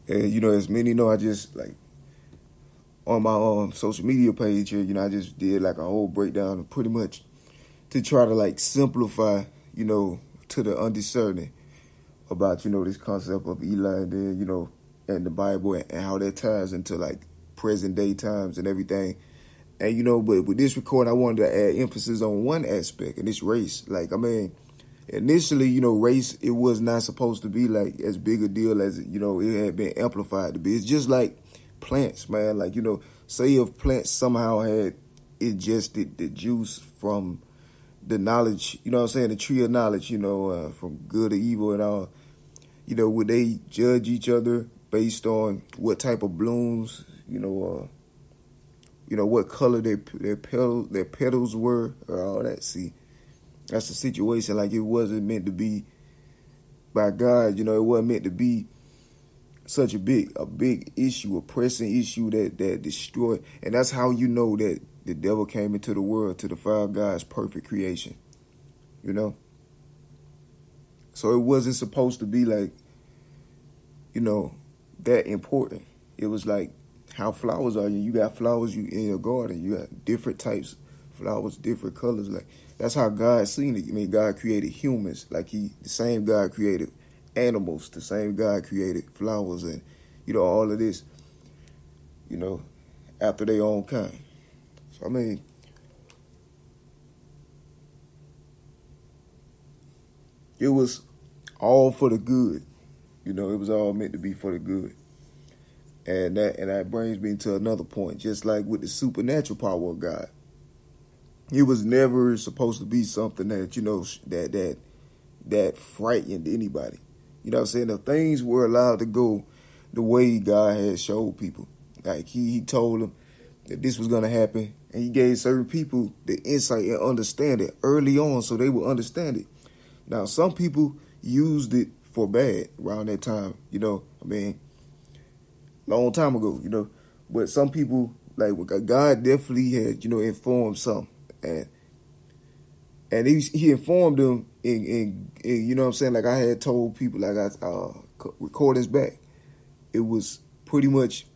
And, as many know, I just, like, on my social media page here, I just did, like, a whole breakdown of pretty much to try to, like, simplify, to the undiscerning about, this concept of Eli and then, and the Bible and how that ties into, like, present day times and everything. And, but with this recording, I wanted to add emphasis on one aspect, and it's race. Like, initially, race, it was not supposed to be, like, as big a deal as, it had been amplified to be. It's just like plants, man. Like, say if plants somehow had ingested the juice from the knowledge, the tree of knowledge, from good or evil and all, would they judge each other based on what type of blooms, what color their petals were, or all that? See, that's the situation. Like, it wasn't meant to be by God. It wasn't meant to be such a big issue, a pressing issue that destroyed. And that's how that the devil came into the world to defile God's perfect creation. So it wasn't supposed to be like, that important. It was like how flowers are. You got flowers in your garden. You got different types of flowers, different colors. Like, that's how God seen it. God created humans. Like, the same God created animals. The same God created flowers and, all of this, after their own kind. So, it was all for the good. It was all meant to be for the good. And that brings me to another point. Just like with the supernatural power of God, it was never supposed to be something that that frightened anybody. If things were allowed to go the way God had showed people, like he told them that this was going to happen, and he gave certain people the insight and understand it early on so they would understand it. Now, some people used it for bad around that time, long time ago, but some people, like, God definitely had, informed some, and he informed them in like I had told people, like, I recordings back, it was pretty much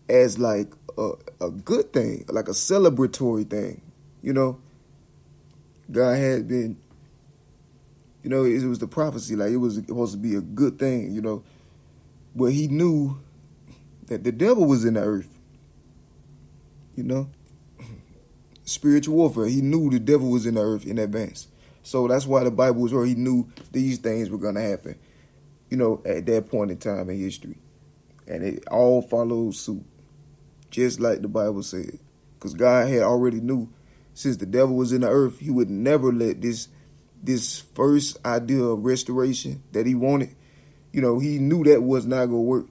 as like a good thing, like a celebratory thing, God had been, it was the prophecy, like it was supposed to be a good thing, but he knew that the devil was in the earth, spiritual warfare. He knew the devil was in the earth in advance. So that's why the Bible was where he knew these things were going to happen, at that point in time in history. And it all followed suit, just like the Bible said. Because God had already knew, since the devil was in the earth, he would never let this first idea of restoration that he wanted, he knew that was not going to work.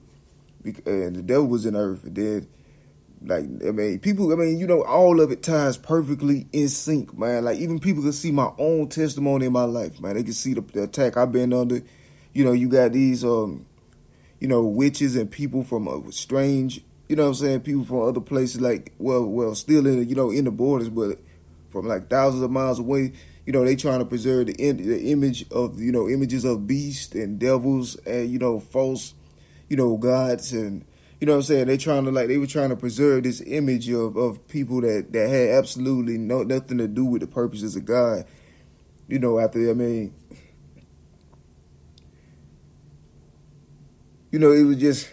And the devil was in the earth. And then, like, people, all of it ties perfectly in sync, man. Like, even people can see my own testimony in my life, man. They can see the attack I've been under. You got these, witches and people from strange, people from other places, like, well, still in, in the borders, but from, like, thousands of miles away. They trying to preserve the image of, images of beasts and devils and, false, gods and, they were trying to preserve this image of people that had absolutely nothing to do with the purposes of God. After, it was just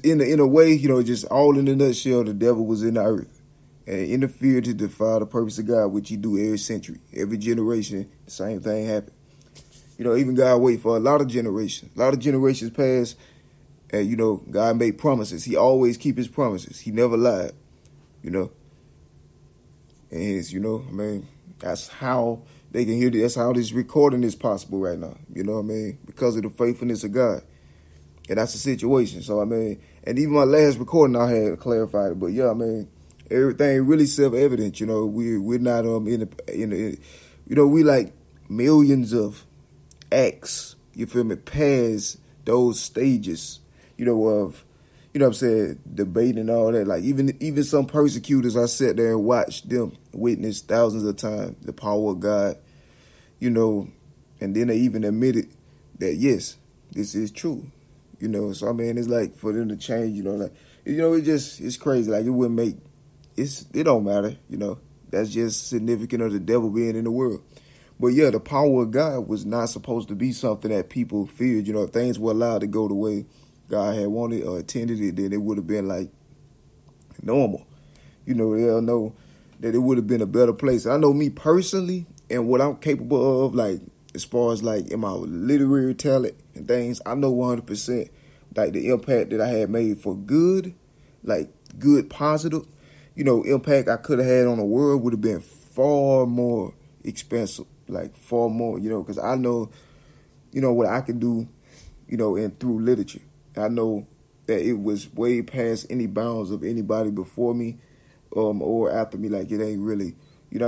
in a way, just all in a nutshell, the devil was in the earth and interfered to defy the purpose of God, which he do every century, every generation. The same thing happened. Even God wait for a lot of generations. A lot of generations passed, and, God made promises. He always keep his promises. He never lied, And his, that's how they can hear this. That's how this recording is possible right now, because of the faithfulness of God. And that's the situation. So, and even my last recording, I had clarified it. But, yeah, everything really self-evident, we're not in the we like millions of acts, you feel me, past those stages, of, debate and all that. Like, even some persecutors, I sat there and watched them witness thousands of times the power of God, and then they even admitted that, yes, this is true, You know, so I mean, it's like for them to change. You know, like it's crazy. Like it wouldn't make it don't matter. You know, that's just significant of the devil being in the world. But yeah, the power of God was not supposed to be something that people feared. You know, if things were allowed to go the way God had wanted or intended it, then it would have been like normal. You know, they'll know that it would have been a better place. I know me personally and what I'm capable of, like as far as like in my literary talent and things, I know 100% like the impact that I had made for good, like good, positive, impact I could have had on the world would have been far more expensive, like far more, because I know, what I can do, and through literature. I know that it was way past any bounds of anybody before me or after me. Like, it ain't really,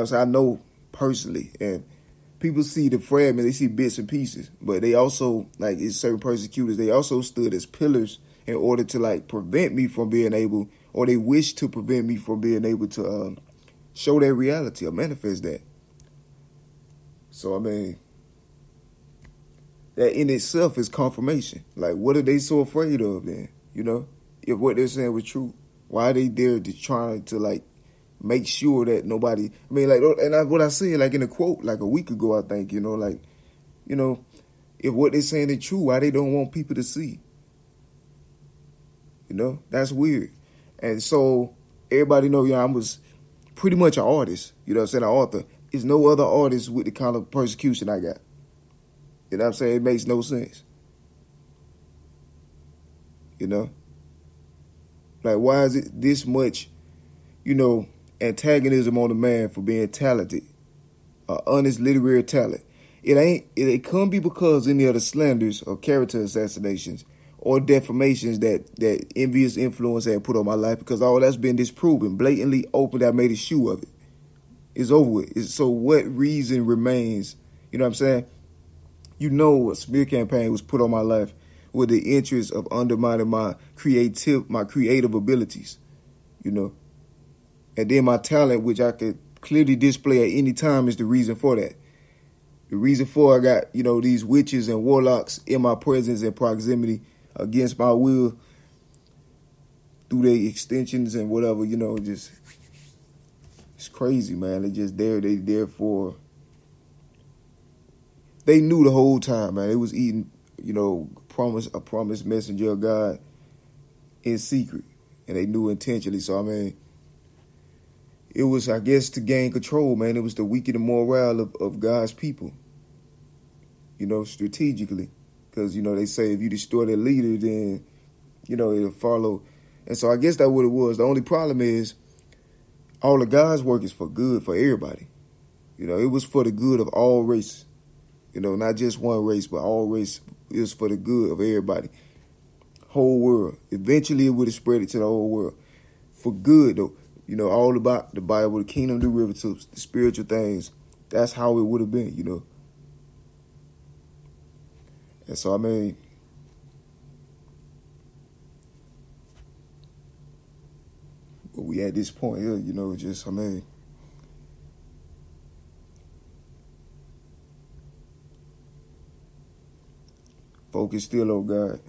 so I know personally. And people see the fragment, they see bits and pieces. But they also, like, it's certain persecutors, they also stood as pillars in order to, like, prevent me from being able, or they wish to prevent me from being able to show their reality or manifest that. So, I mean, that in itself is confirmation. Like, what are they so afraid of then? If what they're saying was true, why are they there to trying to, like, make sure that nobody, I mean, like, and what I said, like, in a quote, like, a week ago, I think, if what they're saying is true, why they don't want people to see? That's weird. And so, everybody know, I was pretty much an artist, an author. There's no other artist with the kind of persecution I got. You know what I'm saying? It makes no sense. Like, why is it this much, antagonism on a man for being talented, honest literary talent? It can't be because any of the slanders or character assassinations or defamations that envious influence had put on my life, because all that's been disproven, blatantly opened. I made a shoe of it. It's over with. So what reason remains? You know what I'm saying? A smear campaign was put on my life with the interest of undermining my creative abilities, And then my talent, which I could clearly display at any time, is the reason for that. The reason for I got, these witches and warlocks in my presence and proximity against my will through their extensions and whatever, just, it's crazy, man. They there. They knew the whole time, man. They was eating, a promised messenger of God in secret. And they knew intentionally. So, I mean, it was, I guess, to gain control, man. It was to weaken the morale of God's people, strategically. Because, they say if you destroy their leader, then, it'll follow. And so I guess that's what it was. The only problem is all of God's work is for good for everybody. It was for the good of all races. Not just one race, but all race. It was for the good of everybody. Whole world. Eventually, it would have spread it to the whole world. For good, though. All about the Bible, the kingdom derivatives, the spiritual things. That's how it would have been, And so, I mean, but we at this point here, focus still on God.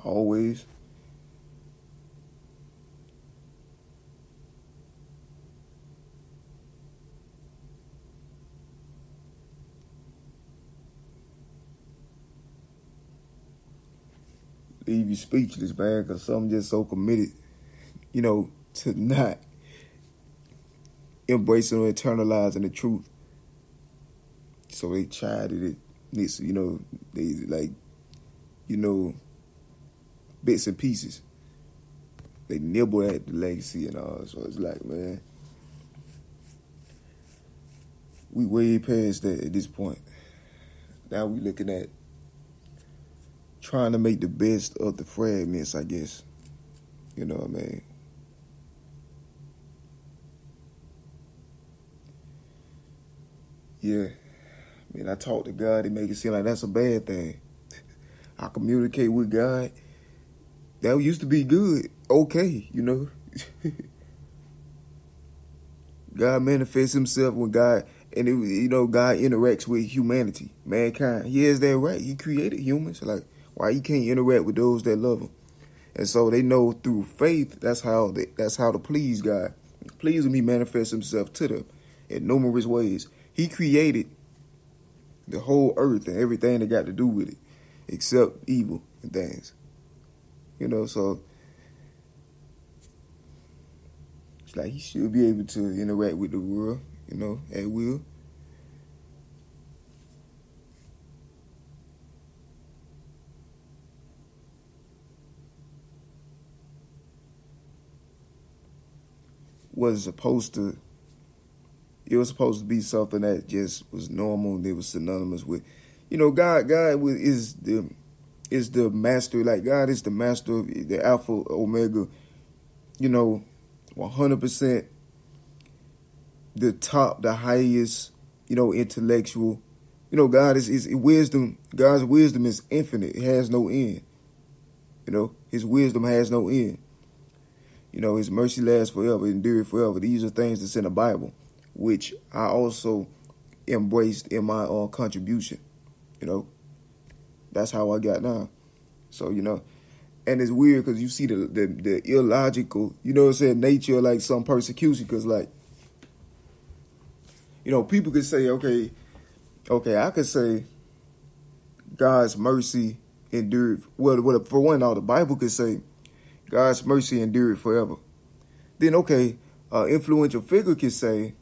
Always. Leave you speechless, man, because some just so committed, to not embracing or internalizing the truth. So they tried it. This, they like, bits and pieces. They nibble at the legacy and all. So it's like, man, we way past that at this point. Now we looking at trying to make the best of the fragments, I guess. You know what I mean? Yeah. I mean, I talk to God, they make it seem like that's a bad thing. I communicate with God. That used to be good. Okay, God manifests himself when God, And God interacts with humanity, mankind. He has that right. He created humans. Like, why he can't interact with those that love him? And so they know through faith, that's how to please God. Please him, he manifests himself to them in numerous ways. He created the whole earth and everything that got to do with it, except evil and things. So it's like he should be able to interact with the world, at will. It was supposed to be something that just was normal and it was synonymous with, God is the master. Like, God is the master, the Alpha, Omega, 100% the top, the highest, intellectual. God is wisdom. God's wisdom is infinite. It has no end. His wisdom has no end. His mercy lasts forever, endure forever. These are things that's in the Bible, which I also embraced in my contribution. That's how I got down. So, and it's weird because you see the illogical, nature of like some persecution. Because like, people could say, okay, I could say God's mercy endured. Well, for one, all the Bible could say God's mercy endured forever. Then, influential figure could say,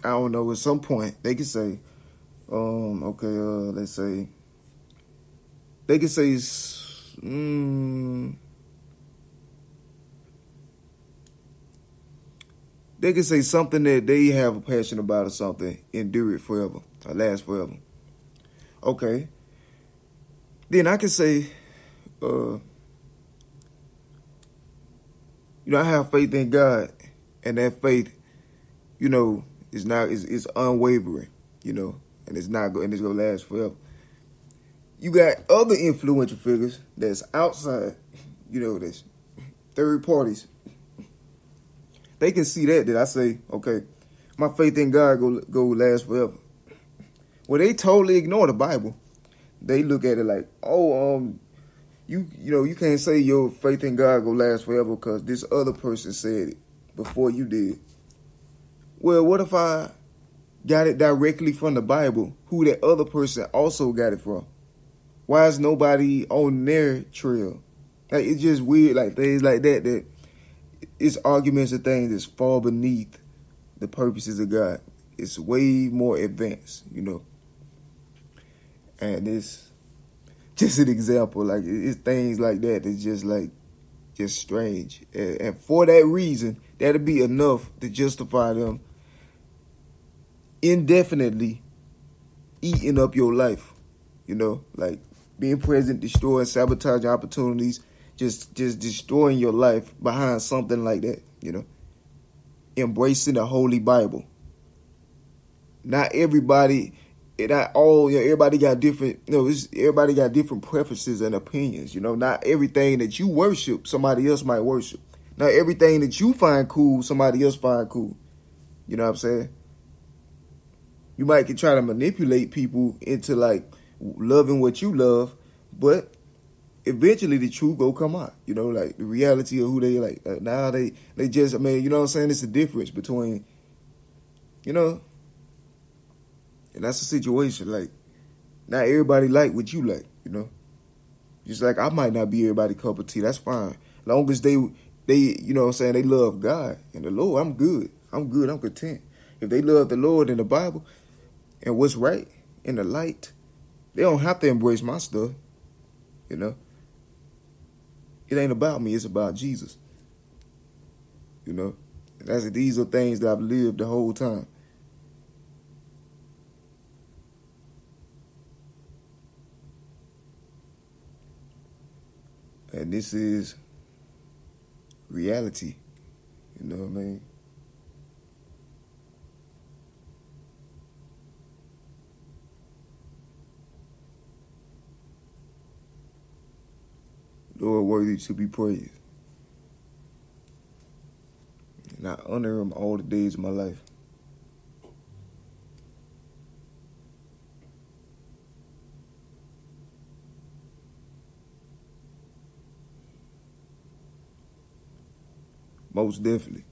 I don't know, at some point, they could say, let's say, they could say, they could say something that they have a passion about or something, endure it forever, or last forever. Okay. Then I could say, I have faith in God, and that faith, is unwavering, and it's gonna last forever. You got other influential figures that's outside, that's third parties. They can see that I say, okay, my faith in God go last forever. Well, they totally ignore the Bible. They look at it like, you can't say your faith in God go last forever because this other person said it before you did. Well, what if I got it directly from the Bible, who that other person also got it from? Why is nobody on their trail? Like, it's just weird, like things like that it's arguments and things that's far beneath the purposes of God. It's way more advanced, And it's just an example. Like, it's things like that that's just strange. And for that reason, that'll be enough to justify them indefinitely eating up your life. Like being present, destroying, sabotaging opportunities, just destroying your life behind something like that, Embracing the Holy Bible. Not everybody, everybody got different, everybody got different preferences and opinions, Not everything that you worship, somebody else might worship. Not everything that you find cool, somebody else find cool. You know what I'm saying? You might could try to manipulate people into like loving what you love, but eventually the truth go come out, like the reality of who they like. Now they just, you know what I'm saying? It's the difference between, and that's the situation. Like, not everybody like what you like, Just like I might not be everybody's cup of tea. That's fine. Long as they, they love God and the Lord, I'm good. I'm content. If they love the Lord and the Bible and what's right in the light, they don't have to embrace my stuff, It ain't about me, it's about Jesus. These are things that I've lived the whole time. And this is reality. You know what I mean? Lord worthy to be praised. And I honor him all the days of my life. Most definitely.